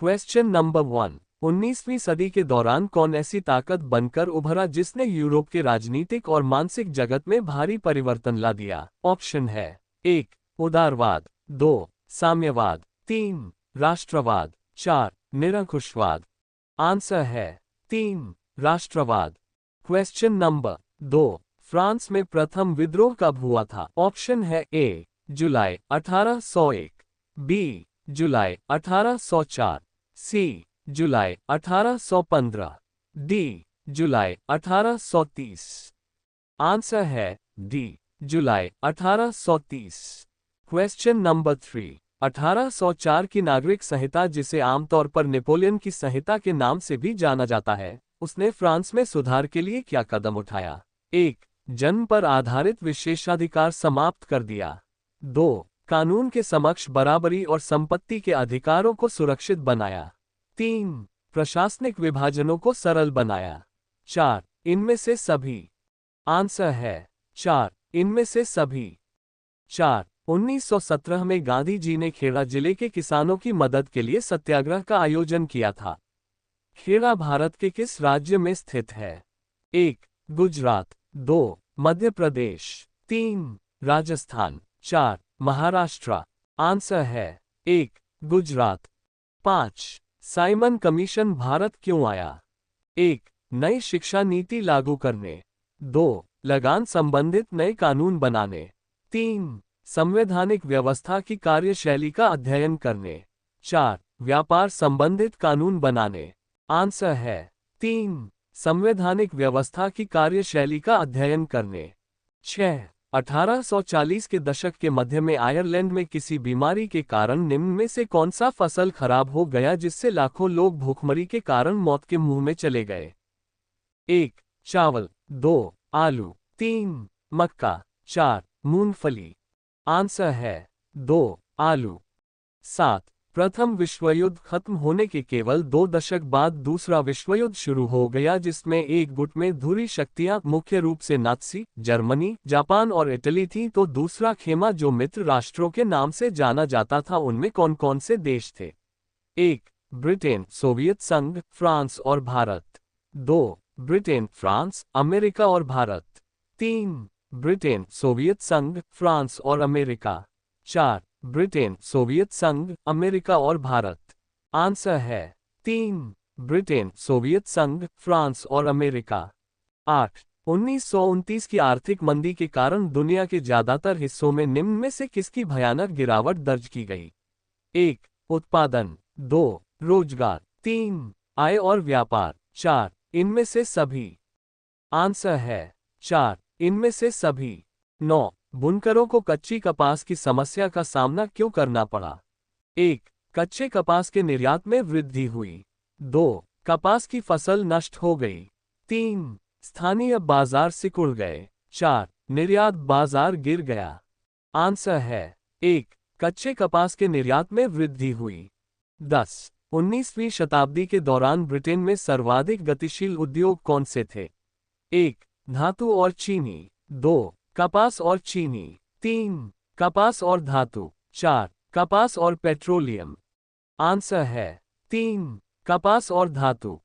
Question number 1। 19वीं सदी के दौरान कौन ऐसी ताकत बनकर उभरा जिसने यूरोप के राजनीतिक और मानसिक जगत में भारी परिवर्तन ला दिया? ऑप्शन है 1 उदारवाद, 2 साम्यवाद, 3 राष्ट्रवाद, 4 निरंकुशवाद। आंसर है 3 राष्ट्रवाद। Question number 2। फ्रांस में प्रथम विद्रोह कब हुआ था? ऑप्शन है ए जुलाई 1801, बी जुलाई 1804, सी जुलाई 1815, डी जुलाई 1830। आंसर है डी जुलाई 1830। Question number 3। 1804 की नागरिक संहिता, जिसे आमतौर पर नेपोलियन की संहिता के नाम से भी जाना जाता है, उसने फ्रांस में सुधार के लिए क्या कदम उठाया? 1 जन्म पर आधारित विशेषाधिकार समाप्त कर दिया, 2 कानून के समक्ष बराबरी और संपत्ति के अधिकारों को सुरक्षित बनाया, 3 प्रशासनिक विभाजनों को सरल बनाया, 4 इनमें से सभी। आंसर है 4 इनमें से सभी। 4 1917 में गांधी जी ने खेड़ा जिले के किसानों की मदद के लिए सत्याग्रह का आयोजन किया था। खेड़ा भारत के किस राज्य में स्थित है? 1 गुजरात, 2 मध्य प्रदेश, 3 राजस्थान, 4 महाराष्ट्र। आंसर है 1 गुजरात। 5 साइमन कमीशन भारत क्यों आया? 1 नई शिक्षा नीति लागू करने, 2 लगान संबंधित नए कानून बनाने, 3 संवैधानिक व्यवस्था की कार्यशैली का अध्ययन करने, 4 व्यापार संबंधित कानून बनाने। आंसर है 3 संवैधानिक व्यवस्था की कार्यशैली का अध्ययन करने। 6 1840 के दशक के मध्य में आयरलैंड में किसी बीमारी के कारण निम्न में से कौन सा फसल खराब हो गया जिससे लाखों लोग भूखमरी के कारण मौत के मुंह में चले गए? 1 चावल, 2 आलू, 3 मक्का, 4 मूंगफली। आंसर है 2 आलू। 7 प्रथम विश्व युद्ध खत्म होने के केवल 2 दशक बाद दूसरा विश्व युद्ध शुरू हो गया, जिसमें एक गुट में धुरी शक्तियां मुख्य रूप से नात्सी, जर्मनी, जापान और इटली थीं, तो दूसरा खेमा जो मित्र राष्ट्रों के नाम से जाना जाता था, उनमें कौन कौन से देश थे? 1 ब्रिटेन, सोवियत संघ, फ्रांस और भारत, 2 ब्रिटेन, फ्रांस, अमेरिका और भारत, 3 ब्रिटेन, सोवियत संघ, फ्रांस और अमेरिका, 4 ब्रिटेन, सोवियत संघ, अमेरिका और भारत। आंसर है 3 ब्रिटेन, सोवियत संघ, फ्रांस और अमेरिका। 8 1929 की आर्थिक मंदी के कारण दुनिया के ज्यादातर हिस्सों में निम्न में से किसकी भयानक गिरावट दर्ज की गई? 1 उत्पादन, 2 रोजगार, 3 आय और व्यापार, 4 इनमें से सभी। आंसर है 4 इनमें से सभी। 9 बुनकरों को कच्ची कपास की समस्या का सामना क्यों करना पड़ा? 1 कच्चे कपास के निर्यात में वृद्धि हुई, 2 कपास की फसल नष्ट हो गई, 3 स्थानीय बाजार सिकुड़ गए, 4 निर्यात बाजार गिर गया। आंसर है 1 कच्चे कपास के निर्यात में वृद्धि हुई। 10 19वीं शताब्दी के दौरान ब्रिटेन में सर्वाधिक गतिशील उद्योग कौन से थे? 1 धातु और चीनी, 2 कपास और चीनी, 3 कपास और धातु, 4 कपास और पेट्रोलियम। आंसर है 3 कपास और धातु।